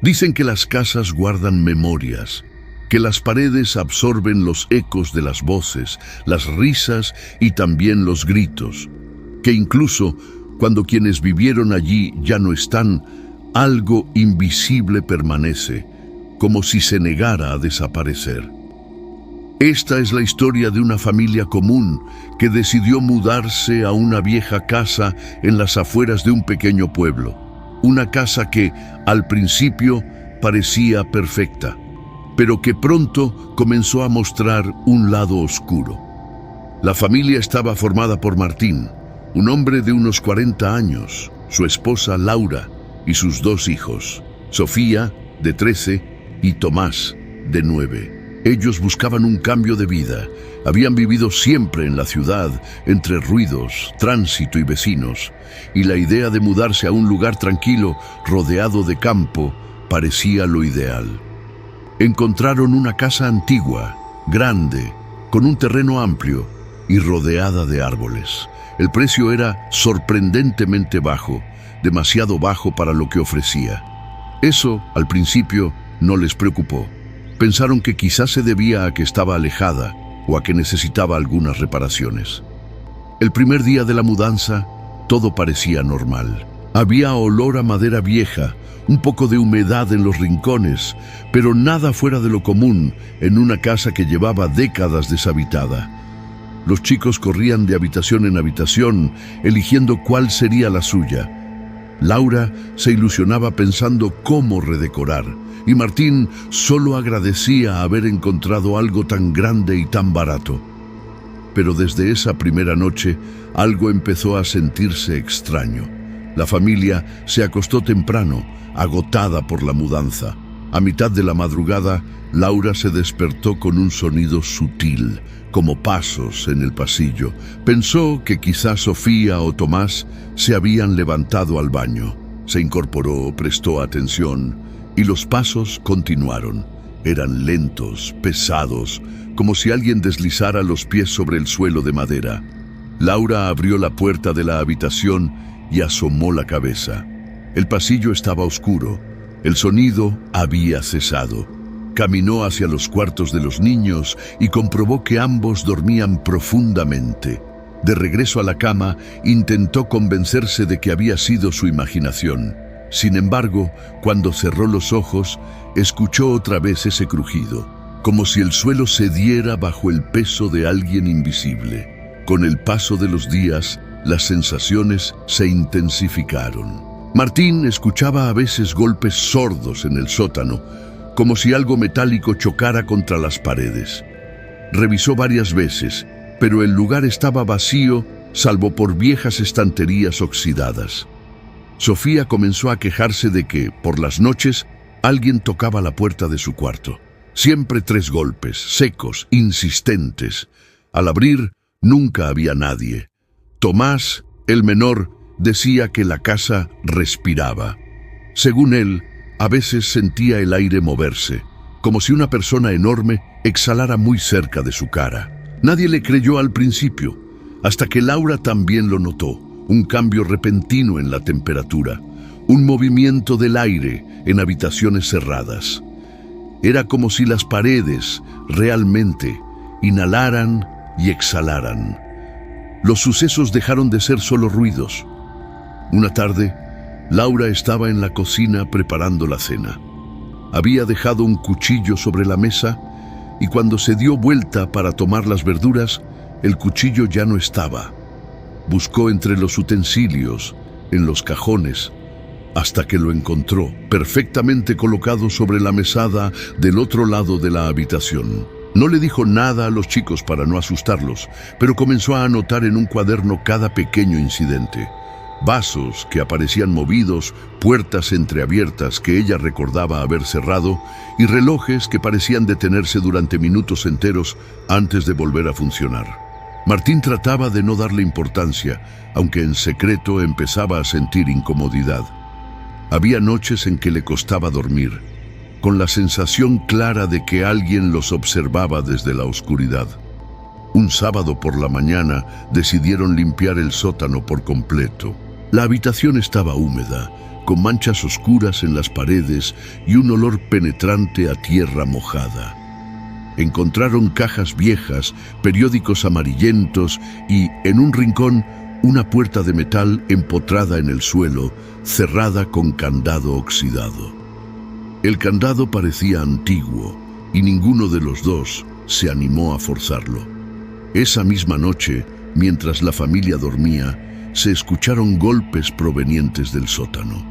Dicen que las casas guardan memorias, que las paredes absorben los ecos de las voces, las risas y también los gritos, que incluso cuando quienes vivieron allí ya no están, algo invisible permanece, como si se negara a desaparecer. Esta es la historia de una familia común que decidió mudarse a una vieja casa en las afueras de un pequeño pueblo. Una casa que, al principio, parecía perfecta, pero que pronto comenzó a mostrar un lado oscuro. La familia estaba formada por Martín, un hombre de unos 40 años, su esposa Laura y sus 2 hijos, Sofía, de 13, y Tomás, de 9. Ellos buscaban un cambio de vida. Habían vivido siempre en la ciudad, entre ruidos, tránsito y vecinos, y la idea de mudarse a un lugar tranquilo, rodeado de campo, parecía lo ideal. Encontraron una casa antigua, grande, con un terreno amplio y rodeada de árboles. El precio era sorprendentemente bajo, demasiado bajo para lo que ofrecía. Eso, al principio, no les preocupó. Pensaron que quizás se debía a que estaba alejada o a que necesitaba algunas reparaciones. El primer día de la mudanza, todo parecía normal. Había olor a madera vieja, un poco de humedad en los rincones, pero nada fuera de lo común en una casa que llevaba décadas deshabitada. Los chicos corrían de habitación en habitación, eligiendo cuál sería la suya. Laura se ilusionaba pensando cómo redecorar, y Martín solo agradecía haber encontrado algo tan grande y tan barato. Pero desde esa primera noche, algo empezó a sentirse extraño. La familia se acostó temprano, agotada por la mudanza. A mitad de la madrugada, Laura se despertó con un sonido sutil, como pasos en el pasillo. Pensó que quizás Sofía o Tomás se habían levantado al baño. Se incorporó, prestó atención, y los pasos continuaron. Eran lentos, pesados, como si alguien deslizara los pies sobre el suelo de madera. Laura abrió la puerta de la habitación y asomó la cabeza. El pasillo estaba oscuro. El sonido había cesado. Caminó hacia los cuartos de los niños y comprobó que ambos dormían profundamente. De regreso a la cama, intentó convencerse de que había sido su imaginación. Sin embargo, cuando cerró los ojos, escuchó otra vez ese crujido, como si el suelo cediera bajo el peso de alguien invisible. Con el paso de los días, las sensaciones se intensificaron. Martín escuchaba a veces golpes sordos en el sótano, como si algo metálico chocara contra las paredes. Revisó varias veces, pero el lugar estaba vacío, salvo por viejas estanterías oxidadas. Sofía comenzó a quejarse de que, por las noches, alguien tocaba la puerta de su cuarto. Siempre 3 golpes, secos, insistentes. Al abrir, nunca había nadie. Tomás, el menor, decía que la casa respiraba. Según él, a veces sentía el aire moverse, como si una persona enorme exhalara muy cerca de su cara. Nadie le creyó al principio, hasta que Laura también lo notó. Un cambio repentino en la temperatura, un movimiento del aire en habitaciones cerradas. Era como si las paredes realmente inhalaran y exhalaran. Los sucesos dejaron de ser solo ruidos. Una tarde, Laura estaba en la cocina preparando la cena. Había dejado un cuchillo sobre la mesa y cuando se dio vuelta para tomar las verduras, el cuchillo ya no estaba. Buscó entre los utensilios, en los cajones, hasta que lo encontró, perfectamente colocado sobre la mesada del otro lado de la habitación. No le dijo nada a los chicos para no asustarlos, pero comenzó a anotar en un cuaderno cada pequeño incidente. Vasos que aparecían movidos, puertas entreabiertas que ella recordaba haber cerrado y relojes que parecían detenerse durante minutos enteros antes de volver a funcionar. Martín trataba de no darle importancia, aunque en secreto empezaba a sentir incomodidad. Había noches en que le costaba dormir, con la sensación clara de que alguien los observaba desde la oscuridad. Un sábado por la mañana decidieron limpiar el sótano por completo. La habitación estaba húmeda, con manchas oscuras en las paredes y un olor penetrante a tierra mojada. Encontraron cajas viejas, periódicos amarillentos y, en un rincón, una puerta de metal empotrada en el suelo, cerrada con candado oxidado. El candado parecía antiguo y ninguno de los dos se animó a forzarlo. Esa misma noche, mientras la familia dormía, se escucharon golpes provenientes del sótano.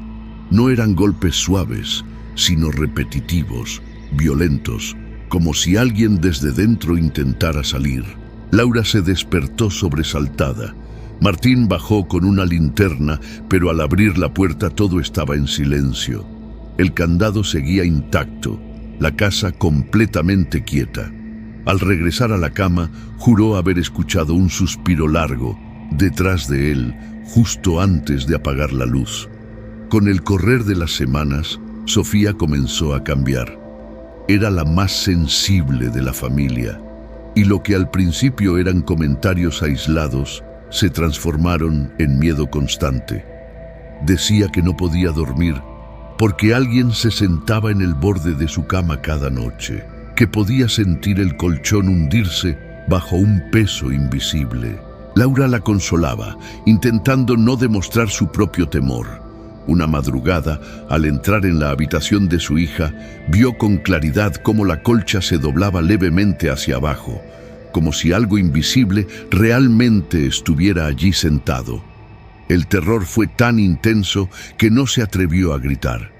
No eran golpes suaves, sino repetitivos, violentos, como si alguien desde dentro intentara salir. Laura se despertó sobresaltada. Martín bajó con una linterna, pero al abrir la puerta todo estaba en silencio. El candado seguía intacto, la casa completamente quieta. Al regresar a la cama, juró haber escuchado un suspiro largo detrás de él, justo antes de apagar la luz. Con el correr de las semanas, Sofía comenzó a cambiar. Era la más sensible de la familia, y lo que al principio eran comentarios aislados, se transformaron en miedo constante. Decía que no podía dormir porque alguien se sentaba en el borde de su cama cada noche, que podía sentir el colchón hundirse bajo un peso invisible. Laura la consolaba, intentando no demostrar su propio temor. Una madrugada, al entrar en la habitación de su hija, vio con claridad cómo la colcha se doblaba levemente hacia abajo, como si algo invisible realmente estuviera allí sentado. El terror fue tan intenso que no se atrevió a gritar.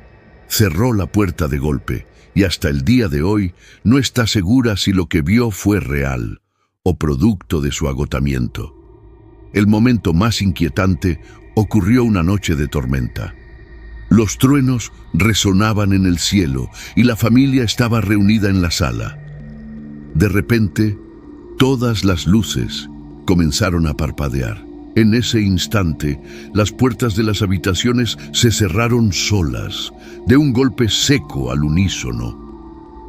Cerró la puerta de golpe y hasta el día de hoy no está segura si lo que vio fue real o producto de su agotamiento. El momento más inquietante ocurrió una noche de tormenta. Los truenos resonaban en el cielo y la familia estaba reunida en la sala. De repente, todas las luces comenzaron a parpadear. En ese instante, las puertas de las habitaciones se cerraron solas, de un golpe seco al unísono.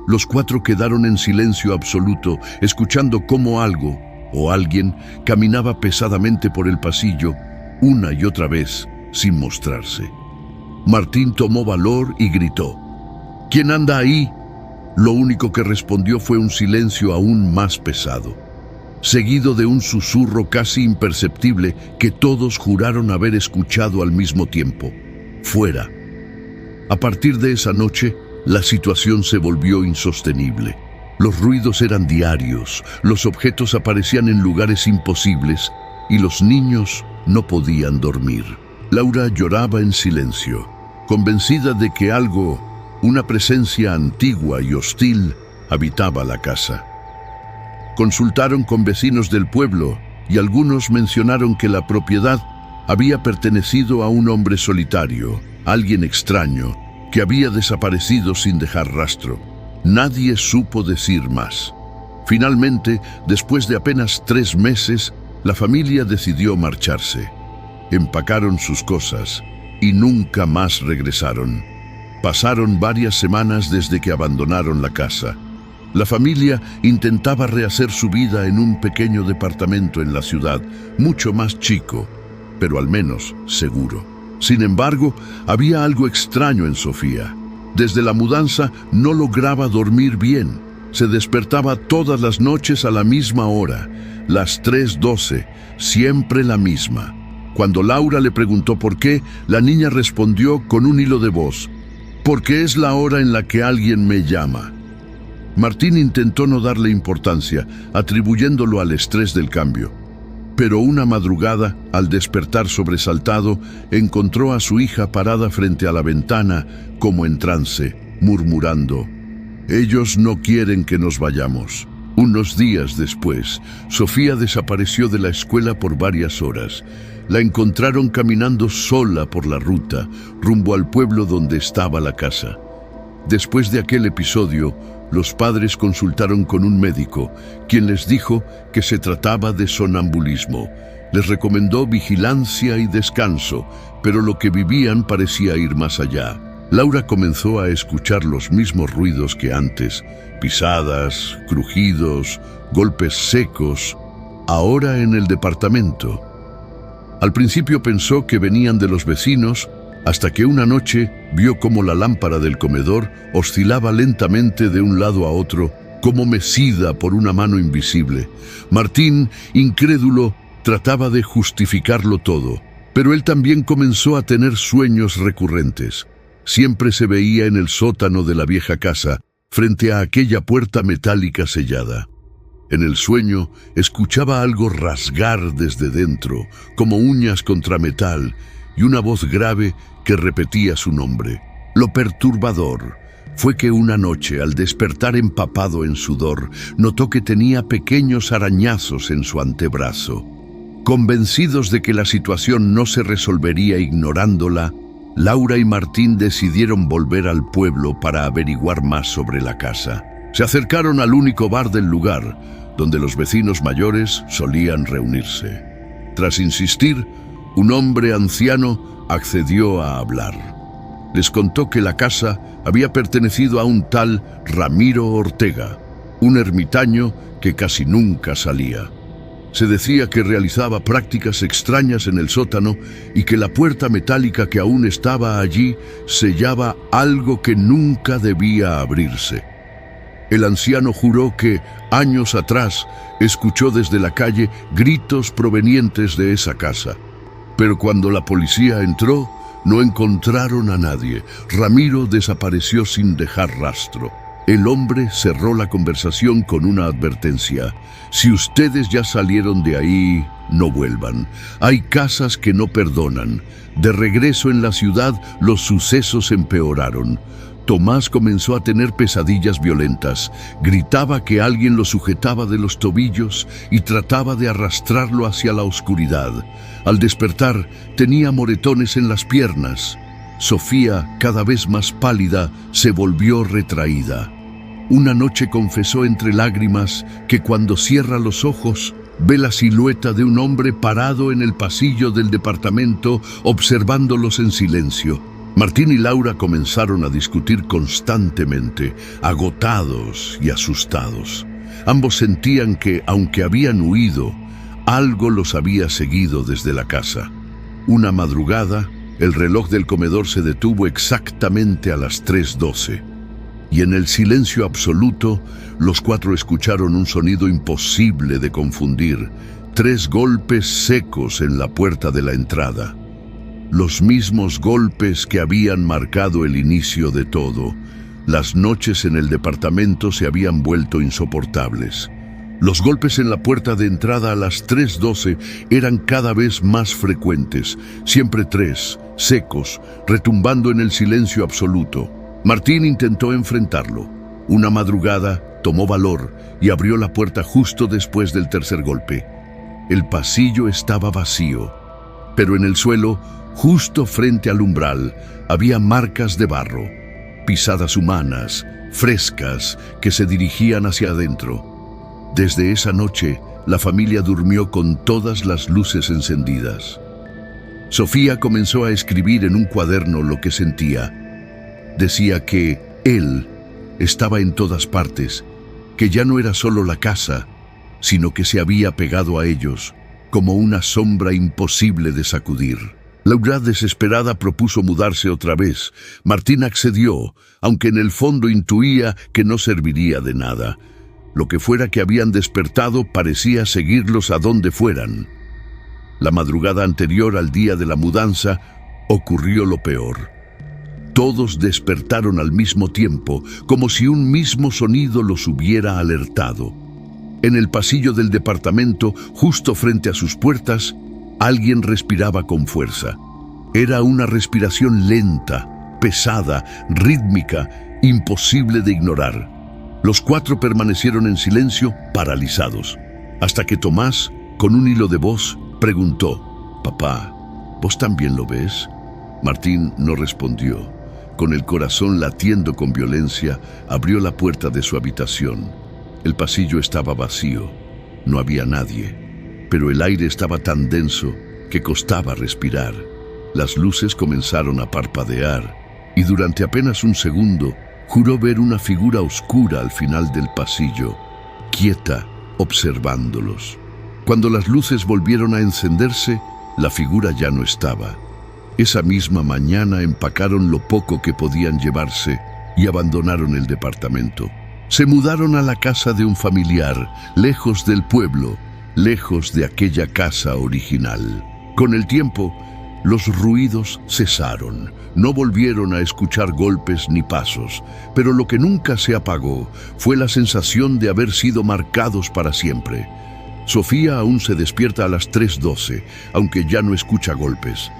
Los cuatro quedaron en silencio absoluto, escuchando cómo algo o alguien caminaba pesadamente por el pasillo, una y otra vez, sin mostrarse. Martín tomó valor y gritó: ¿Quién anda ahí? Lo único que respondió fue un silencio aún más pesado, seguido de un susurro casi imperceptible que todos juraron haber escuchado al mismo tiempo: ¡fuera! A partir de esa noche, la situación se volvió insostenible. Los ruidos eran diarios, los objetos aparecían en lugares imposibles y los niños no podían dormir. Laura lloraba en silencio, convencida de que algo, una presencia antigua y hostil, habitaba la casa. Consultaron con vecinos del pueblo y algunos mencionaron que la propiedad había pertenecido a un hombre solitario, alguien extraño, que había desaparecido sin dejar rastro. Nadie supo decir más. Finalmente, después de apenas 3 meses, la familia decidió marcharse. Empacaron sus cosas y nunca más regresaron. Pasaron varias semanas desde que abandonaron la casa. La familia intentaba rehacer su vida en un pequeño departamento en la ciudad, mucho más chico, pero al menos seguro. Sin embargo, había algo extraño en Sofía. Desde la mudanza no lograba dormir bien. Se despertaba todas las noches a la misma hora, las 3:12, siempre la misma. Cuando Laura le preguntó por qué, la niña respondió con un hilo de voz: «Porque es la hora en la que alguien me llama». Martín intentó no darle importancia, atribuyéndolo al estrés del cambio. Pero una madrugada, al despertar sobresaltado, encontró a su hija parada frente a la ventana, como en trance, murmurando: «Ellos no quieren que nos vayamos». Unos días después, Sofía desapareció de la escuela por varias horas. La encontraron caminando sola por la ruta, rumbo al pueblo donde estaba la casa. Después de aquel episodio, los padres consultaron con un médico, quien les dijo que se trataba de sonambulismo. Les recomendó vigilancia y descanso, pero lo que vivían parecía ir más allá. Laura comenzó a escuchar los mismos ruidos que antes: pisadas, crujidos, golpes secos, ahora en el departamento. Al principio pensó que venían de los vecinos, hasta que una noche vio cómo la lámpara del comedor oscilaba lentamente de un lado a otro, como mecida por una mano invisible. Martín, incrédulo, trataba de justificarlo todo, pero él también comenzó a tener sueños recurrentes. Siempre se veía en el sótano de la vieja casa, frente a aquella puerta metálica sellada. En el sueño escuchaba algo rasgar desde dentro, como uñas contra metal, y una voz grave que repetía su nombre. Lo perturbador fue que una noche, al despertar empapado en sudor, notó que tenía pequeños arañazos en su antebrazo. Convencidos de que la situación no se resolvería ignorándola, Laura y Martín decidieron volver al pueblo para averiguar más sobre la casa. Se acercaron al único bar del lugar, donde los vecinos mayores solían reunirse. Tras insistir, un hombre anciano accedió a hablar. Les contó que la casa había pertenecido a un tal Ramiro Ortega, un ermitaño que casi nunca salía. Se decía que realizaba prácticas extrañas en el sótano y que la puerta metálica que aún estaba allí sellaba algo que nunca debía abrirse. El anciano juró que, años atrás, escuchó desde la calle gritos provenientes de esa casa. Pero cuando la policía entró, no encontraron a nadie. Ramiro desapareció sin dejar rastro. El hombre cerró la conversación con una advertencia. Si ustedes ya salieron de ahí, no vuelvan. Hay casas que no perdonan. De regreso en la ciudad, los sucesos empeoraron. Tomás comenzó a tener pesadillas violentas. Gritaba que alguien lo sujetaba de los tobillos y trataba de arrastrarlo hacia la oscuridad. Al despertar, tenía moretones en las piernas. Sofía, cada vez más pálida, se volvió retraída. Una noche confesó entre lágrimas que cuando cierra los ojos, ve la silueta de un hombre parado en el pasillo del departamento, observándolos en silencio. Martín y Laura comenzaron a discutir constantemente, agotados y asustados. Ambos sentían que, aunque habían huido, algo los había seguido desde la casa. Una madrugada, el reloj del comedor se detuvo exactamente a las 3:12. Y en el silencio absoluto, los cuatro escucharon un sonido imposible de confundir: 3 golpes secos en la puerta de la entrada. Los mismos golpes que habían marcado el inicio de todo. Las noches en el departamento se habían vuelto insoportables. Los golpes en la puerta de entrada a las 3:12 eran cada vez más frecuentes, siempre 3, secos, retumbando en el silencio absoluto. Martín intentó enfrentarlo. Una madrugada tomó valor y abrió la puerta justo después del tercer golpe. El pasillo estaba vacío, pero en el suelo, justo frente al umbral, había marcas de barro, pisadas humanas, frescas, que se dirigían hacia adentro. Desde esa noche, la familia durmió con todas las luces encendidas. Sofía comenzó a escribir en un cuaderno lo que sentía. Decía que él estaba en todas partes, que ya no era solo la casa, sino que se había pegado a ellos, como una sombra imposible de sacudir. Laura, desesperada, propuso mudarse otra vez. Martín accedió, aunque en el fondo intuía que no serviría de nada. Lo que fuera que habían despertado parecía seguirlos a donde fueran. La madrugada anterior al día de la mudanza ocurrió lo peor. Todos despertaron al mismo tiempo, como si un mismo sonido los hubiera alertado. En el pasillo del departamento, justo frente a sus puertas, alguien respiraba con fuerza. Era una respiración lenta, pesada, rítmica, imposible de ignorar. Los cuatro permanecieron en silencio, paralizados, hasta que Tomás, con un hilo de voz, preguntó: «Papá, ¿vos también lo ves?». Martín no respondió. Con el corazón latiendo con violencia, abrió la puerta de su habitación. El pasillo estaba vacío. No había nadie, pero el aire estaba tan denso que costaba respirar. Las luces comenzaron a parpadear y durante apenas un segundo juró ver una figura oscura al final del pasillo, quieta, observándolos. Cuando las luces volvieron a encenderse, la figura ya no estaba. Esa misma mañana empacaron lo poco que podían llevarse y abandonaron el departamento. Se mudaron a la casa de un familiar, lejos del pueblo, lejos de aquella casa original. Con el tiempo, los ruidos cesaron. No volvieron a escuchar golpes ni pasos, pero lo que nunca se apagó fue la sensación de haber sido marcados para siempre. Sofía aún se despierta a las 3:12, aunque ya no escucha golpes.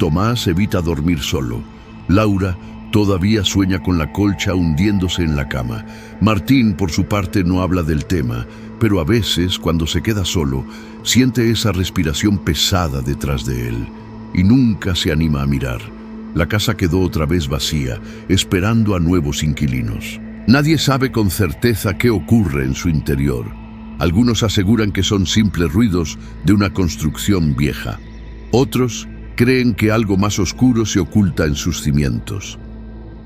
Tomás evita dormir solo. Laura todavía sueña con la colcha hundiéndose en la cama. Martín, por su parte, no habla del tema, pero a veces, cuando se queda solo, siente esa respiración pesada detrás de él y nunca se anima a mirar. La casa quedó otra vez vacía, esperando a nuevos inquilinos. Nadie sabe con certeza qué ocurre en su interior. Algunos aseguran que son simples ruidos de una construcción vieja. Otros creen que algo más oscuro se oculta en sus cimientos.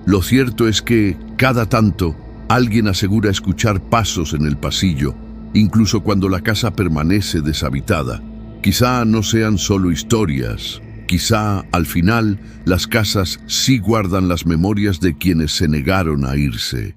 Lo cierto es que, cada tanto, alguien asegura escuchar pasos en el pasillo, incluso cuando la casa permanece deshabitada. Quizá no sean solo historias. Quizá, al final, las casas sí guardan las memorias de quienes se negaron a irse.